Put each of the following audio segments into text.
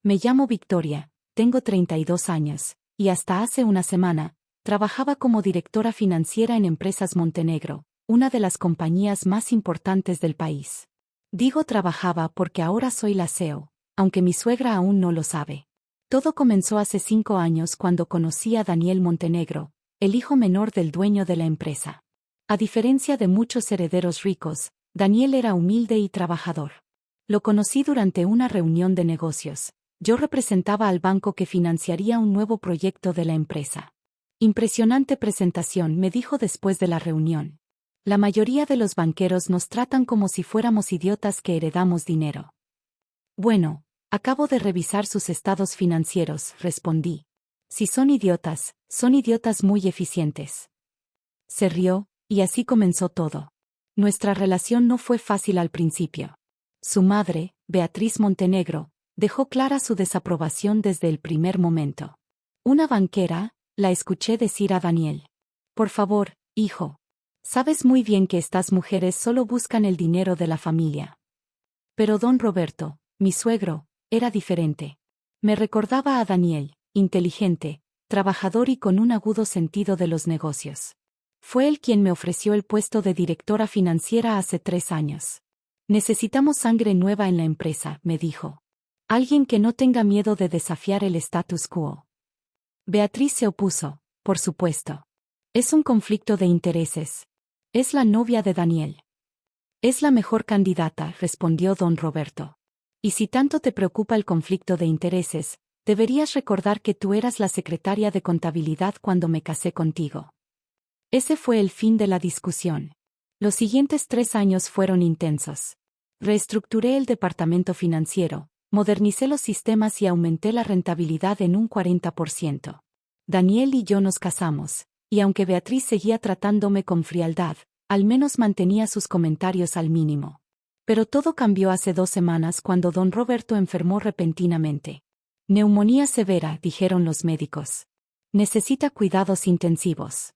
Me llamo Victoria, tengo 32 años, y hasta hace una semana, trabajaba como directora financiera en Empresas Montenegro, una de las compañías más importantes del país. Digo trabajaba porque ahora soy la CEO, aunque mi suegra aún no lo sabe. Todo comenzó hace 5 años cuando conocí a Daniel Montenegro, el hijo menor del dueño de la empresa. A diferencia de muchos herederos ricos, Daniel era humilde y trabajador. Lo conocí durante una reunión de negocios. Yo representaba al banco que financiaría un nuevo proyecto de la empresa. Impresionante presentación, me dijo después de la reunión. La mayoría de los banqueros nos tratan como si fuéramos idiotas que heredamos dinero. Bueno, acabo de revisar sus estados financieros, respondí. Si son idiotas muy eficientes. Se rió, y así comenzó todo. Nuestra relación no fue fácil al principio. Su madre, Beatriz Montenegro, dejó clara su desaprobación desde el primer momento. Una banquera, la escuché decir a Daniel. Por favor, hijo. Sabes muy bien que estas mujeres solo buscan el dinero de la familia. Pero don Roberto, mi suegro, era diferente. Me recordaba a Daniel, inteligente, trabajador y con un agudo sentido de los negocios. Fue él quien me ofreció el puesto de directora financiera hace 3 años. Necesitamos sangre nueva en la empresa, me dijo. Alguien que no tenga miedo de desafiar el status quo. Beatriz se opuso, por supuesto. Es un conflicto de intereses. Es la novia de Daniel. Es la mejor candidata, respondió don Roberto. Y si tanto te preocupa el conflicto de intereses, deberías recordar que tú eras la secretaria de contabilidad cuando me casé contigo. Ese fue el fin de la discusión. Los siguientes 3 años fueron intensos. Reestructuré el departamento financiero, modernicé los sistemas y aumenté la rentabilidad en un 40%. Daniel y yo nos casamos, y aunque Beatriz seguía tratándome con frialdad, al menos mantenía sus comentarios al mínimo. Pero todo cambió hace 2 semanas cuando don Roberto enfermó repentinamente. Neumonía severa, dijeron los médicos. Necesita cuidados intensivos.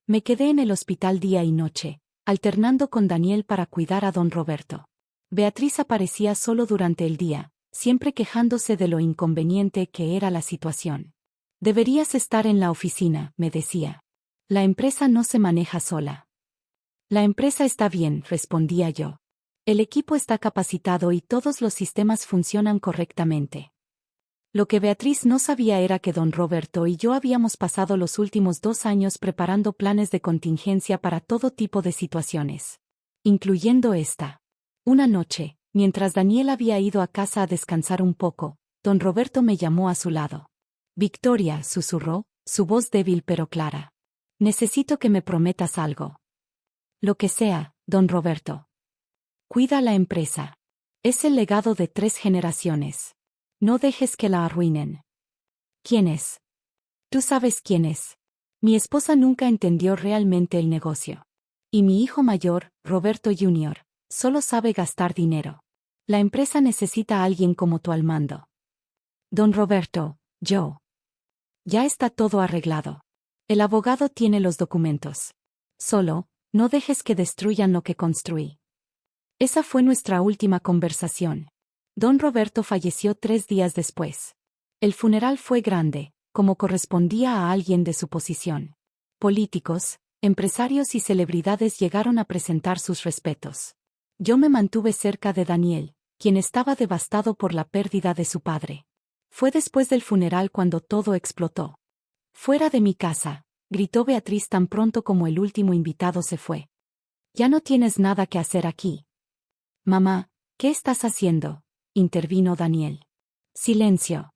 Me quedé en el hospital día y noche, alternando con Daniel para cuidar a don Roberto. Beatriz aparecía solo durante el día, siempre quejándose de lo inconveniente que era la situación. Deberías estar en la oficina, me decía. La empresa no se maneja sola. La empresa está bien, respondía yo. El equipo está capacitado y todos los sistemas funcionan correctamente. Lo que Beatriz no sabía era que don Roberto y yo habíamos pasado los últimos 2 años preparando planes de contingencia para todo tipo de situaciones. Incluyendo esta. Una noche, mientras Daniel había ido a casa a descansar un poco, don Roberto me llamó a su lado. Victoria, susurró, su voz débil pero clara. Necesito que me prometas algo. Lo que sea, don Roberto. Cuida la empresa. Es el legado de 3 generaciones. No dejes que la arruinen. ¿Quién es? Tú sabes quién es. Mi esposa nunca entendió realmente el negocio. Y mi hijo mayor, Roberto Jr., solo sabe gastar dinero. La empresa necesita a alguien como tú al mando. Don Roberto, yo. Ya está todo arreglado. El abogado tiene los documentos. Solo, no dejes que destruyan lo que construí. Esa fue nuestra última conversación. Don Roberto falleció 3 días después. El funeral fue grande, como correspondía a alguien de su posición. Políticos, empresarios y celebridades llegaron a presentar sus respetos. Yo me mantuve cerca de Daniel, quien estaba devastado por la pérdida de su padre. Fue después del funeral cuando todo explotó. Fuera de mi casa, gritó Beatriz tan pronto como el último invitado se fue. Ya no tienes nada que hacer aquí. Mamá, ¿qué estás haciendo?, intervino Daniel. Silencio.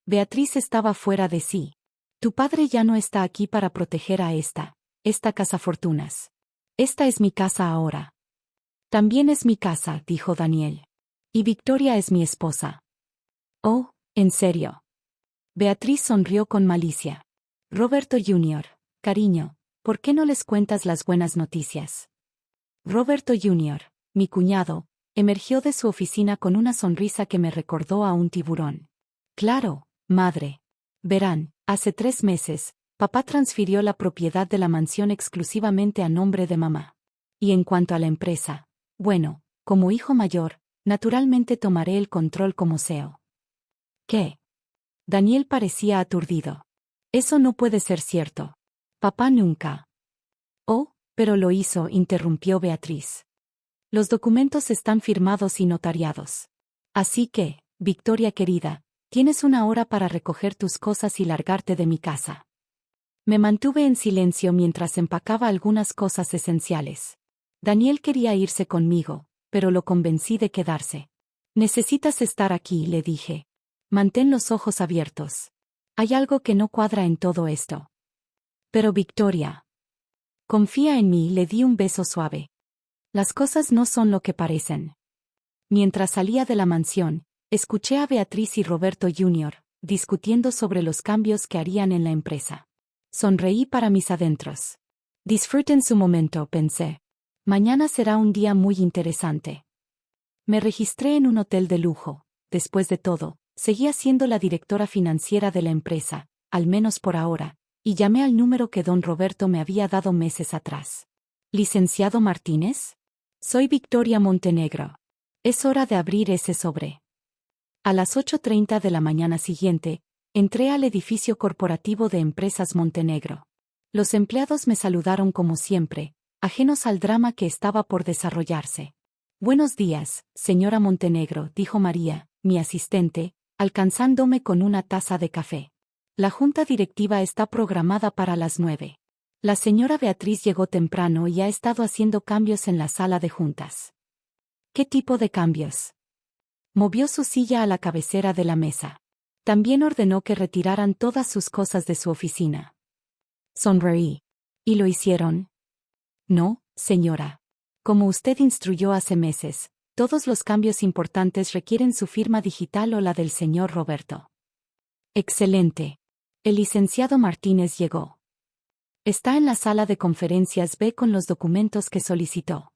Beatriz estaba fuera de sí. Tu padre ya no está aquí para proteger a esta cazafortunas. Esta es mi casa ahora. También es mi casa, dijo Daniel. Y Victoria es mi esposa. Oh, ¿en serio? Beatriz sonrió con malicia. Roberto Jr., cariño, ¿por qué no les cuentas las buenas noticias? Roberto Jr., mi cuñado, emergió de su oficina con una sonrisa que me recordó a un tiburón. Claro, madre. Verán, hace 3 meses, papá transfirió la propiedad de la mansión exclusivamente a nombre de mamá. Y en cuanto a la empresa, bueno, como hijo mayor, naturalmente tomaré el control como CEO. ¿Qué? Daniel parecía aturdido. Eso no puede ser cierto. Papá nunca. Oh, pero lo hizo, interrumpió Beatriz. Los documentos están firmados y notariados. Así que, Victoria querida, tienes una hora para recoger tus cosas y largarte de mi casa. Me mantuve en silencio mientras empacaba algunas cosas esenciales. Daniel quería irse conmigo, pero lo convencí de quedarse. Necesitas estar aquí, le dije. Mantén los ojos abiertos. Hay algo que no cuadra en todo esto. Pero Victoria. Confía en mí, le di un beso suave. Las cosas no son lo que parecen. Mientras salía de la mansión, escuché a Beatriz y Roberto Jr. discutiendo sobre los cambios que harían en la empresa. Sonreí para mis adentros. Disfruten su momento, pensé. Mañana será un día muy interesante. Me registré en un hotel de lujo. Después de todo, seguía siendo la directora financiera de la empresa, al menos por ahora, y llamé al número que don Roberto me había dado meses atrás. ¿Licenciado Martínez? Soy Victoria Montenegro. Es hora de abrir ese sobre. A las 8:30 de la mañana siguiente, entré al edificio corporativo de Empresas Montenegro. Los empleados me saludaron como siempre, ajenos al drama que estaba por desarrollarse. Buenos días, señora Montenegro, dijo María, mi asistente, alcanzándome con una taza de café. La junta directiva está programada para las 9. La señora Beatriz llegó temprano y ha estado haciendo cambios en la sala de juntas. ¿Qué tipo de cambios? Movió su silla a la cabecera de la mesa. También ordenó que retiraran todas sus cosas de su oficina. Sonreí. ¿Y lo hicieron? No, señora. Como usted instruyó hace meses, todos los cambios importantes requieren su firma digital o la del señor Roberto. Excelente. El licenciado Martínez llegó. Está en la sala de conferencias B con los documentos que solicitó.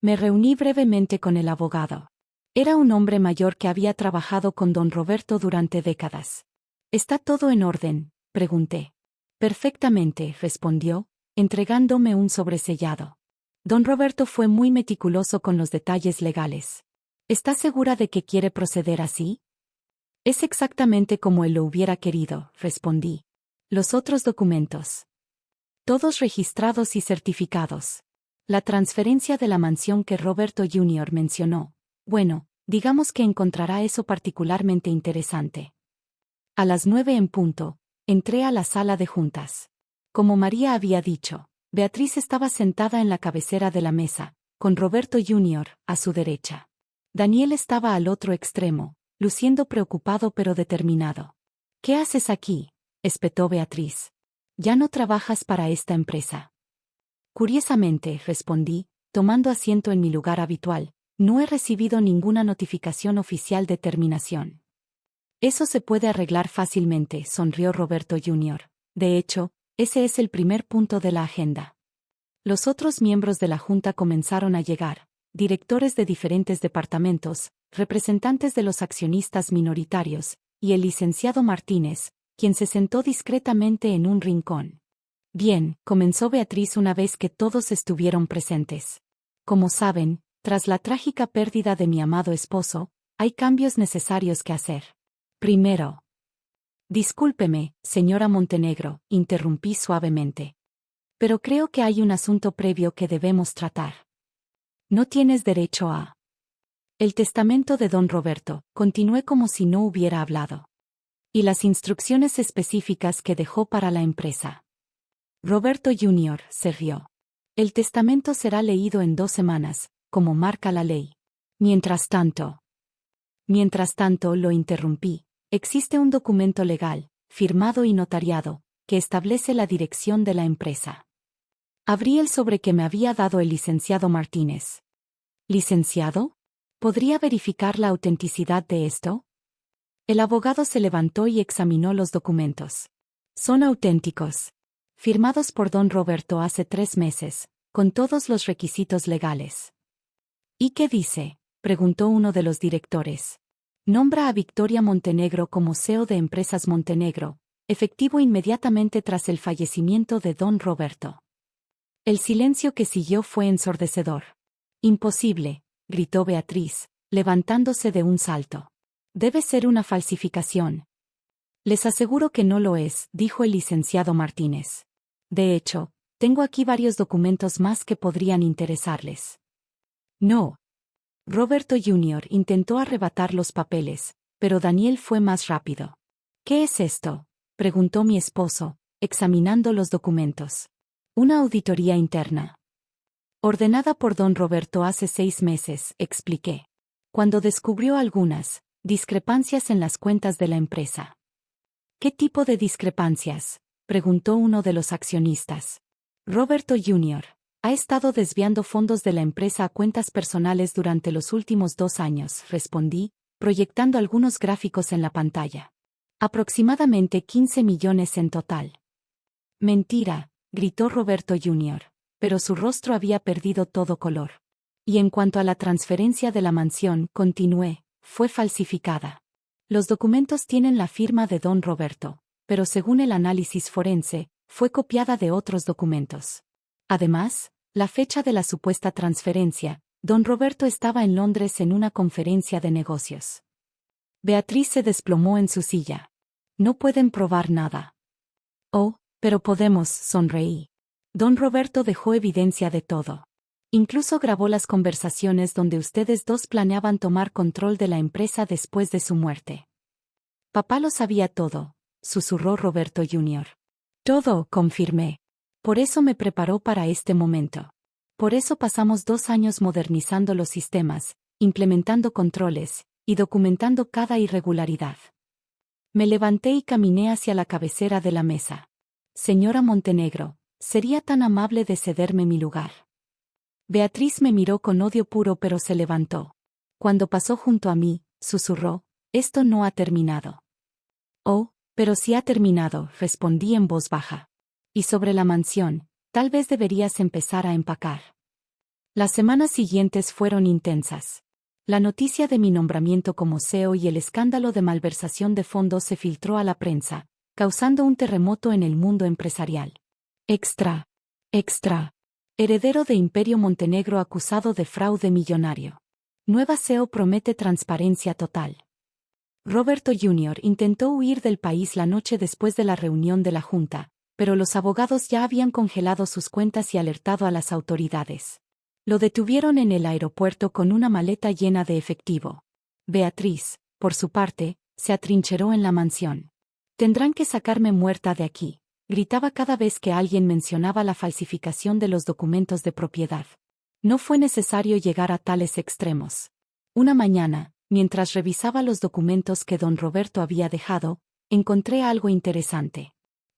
Me reuní brevemente con el abogado. Era un hombre mayor que había trabajado con don Roberto durante décadas. ¿Está todo en orden?, pregunté. Perfectamente, respondió, entregándome un sobresellado. Don Roberto fue muy meticuloso con los detalles legales. ¿Está segura de que quiere proceder así? Es exactamente como él lo hubiera querido, respondí. Los otros documentos. Todos registrados y certificados. La transferencia de la mansión que Roberto Jr. mencionó. Bueno, digamos que encontrará eso particularmente interesante. A las 9 en punto, entré a la sala de juntas. Como María había dicho, Beatriz estaba sentada en la cabecera de la mesa, con Roberto Jr. a su derecha. Daniel estaba al otro extremo, luciendo preocupado pero determinado. ¿Qué haces aquí?, espetó Beatriz. Ya no trabajas para esta empresa. Curiosamente, respondí, tomando asiento en mi lugar habitual, no he recibido ninguna notificación oficial de terminación. Eso se puede arreglar fácilmente, sonrió Roberto Jr. De hecho, ese es el primer punto de la agenda. Los otros miembros de la junta comenzaron a llegar, directores de diferentes departamentos, representantes de los accionistas minoritarios, y el licenciado Martínez, quien se sentó discretamente en un rincón. Bien, comenzó Beatriz una vez que todos estuvieron presentes. Como saben, tras la trágica pérdida de mi amado esposo, hay cambios necesarios que hacer. Primero. Discúlpeme, señora Montenegro, interrumpí suavemente. Pero creo que hay un asunto previo que debemos tratar. No tienes derecho a... El testamento de don Roberto, continué como si no hubiera hablado. Y las instrucciones específicas que dejó para la empresa. Roberto Jr. se rió. El testamento será leído en 2 semanas, como marca la ley. Mientras tanto, lo interrumpí. Existe un documento legal, firmado y notariado, que establece la dirección de la empresa. Abrí el sobre que me había dado el licenciado Martínez. ¿Licenciado? ¿Podría verificar la autenticidad de esto? El abogado se levantó y examinó los documentos. Son auténticos. Firmados por don Roberto hace 3 meses, con todos los requisitos legales. ¿Y qué dice?, preguntó uno de los directores. Nombra a Victoria Montenegro como CEO de Empresas Montenegro, efectivo inmediatamente tras el fallecimiento de don Roberto. El silencio que siguió fue ensordecedor. Imposible, gritó Beatriz, levantándose de un salto. Debe ser una falsificación. Les aseguro que no lo es, dijo el licenciado Martínez. De hecho, tengo aquí varios documentos más que podrían interesarles. No. Roberto Jr. intentó arrebatar los papeles, pero Daniel fue más rápido. ¿Qué es esto?, preguntó mi esposo, examinando los documentos. Una auditoría interna. Ordenada por don Roberto hace 6 meses, expliqué. Cuando descubrió algunas discrepancias en las cuentas de la empresa. ¿Qué tipo de discrepancias?, preguntó uno de los accionistas. Roberto Jr. ha estado desviando fondos de la empresa a cuentas personales durante los últimos 2 años, respondí, proyectando algunos gráficos en la pantalla. Aproximadamente 15 millones en total. Mentira, gritó Roberto Jr., pero su rostro había perdido todo color. Y en cuanto a la transferencia de la mansión, continué, fue falsificada. Los documentos tienen la firma de don Roberto, pero según el análisis forense, fue copiada de otros documentos. Además, la fecha de la supuesta transferencia, don Roberto estaba en Londres en una conferencia de negocios. Beatriz se desplomó en su silla. No pueden probar nada. Oh, pero podemos, sonreí. Don Roberto dejó evidencia de todo. Incluso grabó las conversaciones donde ustedes dos planeaban tomar control de la empresa después de su muerte. Papá lo sabía todo, susurró Roberto Jr. Todo, confirmé. Por eso me preparó para este momento. Por eso pasamos 2 años modernizando los sistemas, implementando controles, y documentando cada irregularidad. Me levanté y caminé hacia la cabecera de la mesa. Señora Montenegro, ¿sería tan amable de cederme mi lugar? Beatriz me miró con odio puro pero se levantó. Cuando pasó junto a mí, susurró, esto no ha terminado. Oh, pero sí ha terminado, respondí en voz baja. Y sobre la mansión, tal vez deberías empezar a empacar. Las semanas siguientes fueron intensas. La noticia de mi nombramiento como CEO y el escándalo de malversación de fondos se filtró a la prensa, causando un terremoto en el mundo empresarial. Extra. Heredero de Imperio Montenegro acusado de fraude millonario. Nueva CEO promete transparencia total. Roberto Jr. intentó huir del país la noche después de la reunión de la Junta, pero los abogados ya habían congelado sus cuentas y alertado a las autoridades. Lo detuvieron en el aeropuerto con una maleta llena de efectivo. Beatriz, por su parte, se atrincheró en la mansión. Tendrán que sacarme muerta de aquí, gritaba cada vez que alguien mencionaba la falsificación de los documentos de propiedad. No fue necesario llegar a tales extremos. Una mañana, mientras revisaba los documentos que don Roberto había dejado, encontré algo interesante.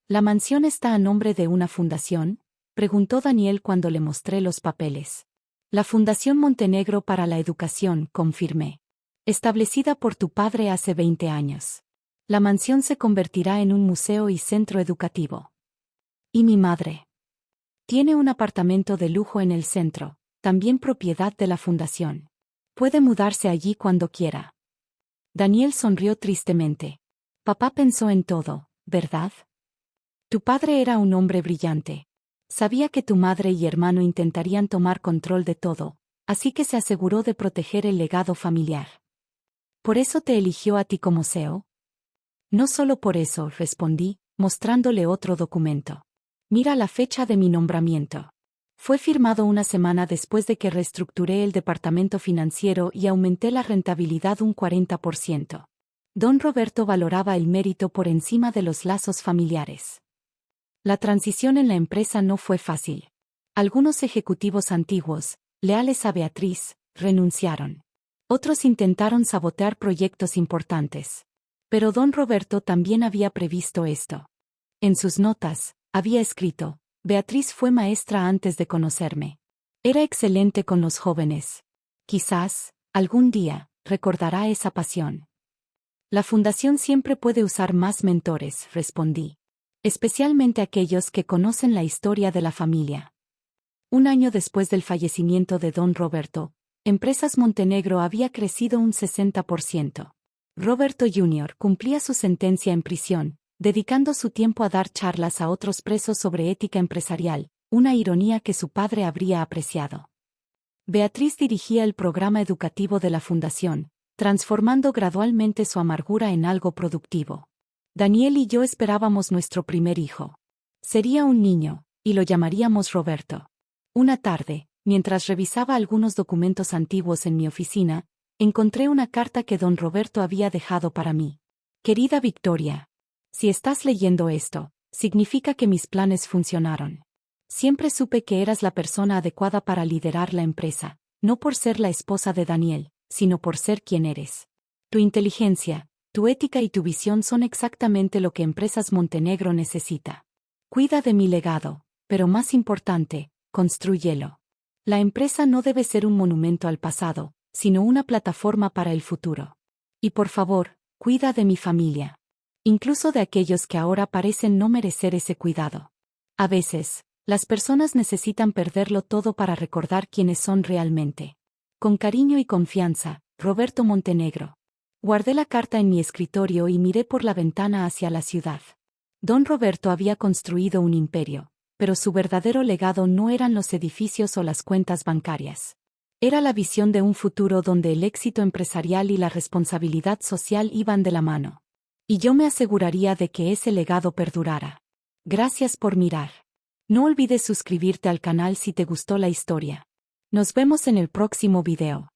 ¿La mansión está a nombre de una fundación?, preguntó Daniel cuando le mostré los papeles. La Fundación Montenegro para la Educación, confirmé. Establecida por tu padre hace 20 años. La mansión se convertirá en un museo y centro educativo. ¿Y mi madre? Tiene un apartamento de lujo en el centro, también propiedad de la fundación. Puede mudarse allí cuando quiera. Daniel sonrió tristemente. Papá pensó en todo, ¿verdad? Tu padre era un hombre brillante. Sabía que tu madre y hermano intentarían tomar control de todo, así que se aseguró de proteger el legado familiar. ¿Por eso te eligió a ti como CEO? No solo por eso, respondí, mostrándole otro documento. Mira la fecha de mi nombramiento. Fue firmado una semana después de que reestructuré el departamento financiero y aumenté la rentabilidad un 40%. Don Roberto valoraba el mérito por encima de los lazos familiares. La transición en la empresa no fue fácil. Algunos ejecutivos antiguos, leales a Beatriz, renunciaron. Otros intentaron sabotear proyectos importantes. Pero don Roberto también había previsto esto. En sus notas, había escrito, Beatriz fue maestra antes de conocerme. Era excelente con los jóvenes. Quizás, algún día, recordará esa pasión. La fundación siempre puede usar más mentores, respondí. Especialmente aquellos que conocen la historia de la familia. Un año después del fallecimiento de don Roberto, Empresas Montenegro había crecido un 60%. Roberto Jr. cumplía su sentencia en prisión, dedicando su tiempo a dar charlas a otros presos sobre ética empresarial, una ironía que su padre habría apreciado. Beatriz dirigía el programa educativo de la fundación, transformando gradualmente su amargura en algo productivo. Daniel y yo esperábamos nuestro primer hijo. Sería un niño, y lo llamaríamos Roberto. Una tarde, mientras revisaba algunos documentos antiguos en mi oficina, encontré una carta que don Roberto había dejado para mí. Querida Victoria, si estás leyendo esto, significa que mis planes funcionaron. Siempre supe que eras la persona adecuada para liderar la empresa, no por ser la esposa de Daniel, sino por ser quien eres. Tu inteligencia, tu ética y tu visión son exactamente lo que Empresas Montenegro necesita. Cuida de mi legado, pero más importante, constrúyelo. La empresa no debe ser un monumento al pasado, sino una plataforma para el futuro. Y por favor, cuida de mi familia. Incluso de aquellos que ahora parecen no merecer ese cuidado. A veces, las personas necesitan perderlo todo para recordar quiénes son realmente. Con cariño y confianza, Roberto Montenegro. Guardé la carta en mi escritorio y miré por la ventana hacia la ciudad. Don Roberto había construido un imperio, pero su verdadero legado no eran los edificios o las cuentas bancarias. Era la visión de un futuro donde el éxito empresarial y la responsabilidad social iban de la mano. Y yo me aseguraría de que ese legado perdurara. Gracias por mirar. No olvides suscribirte al canal si te gustó la historia. Nos vemos en el próximo video.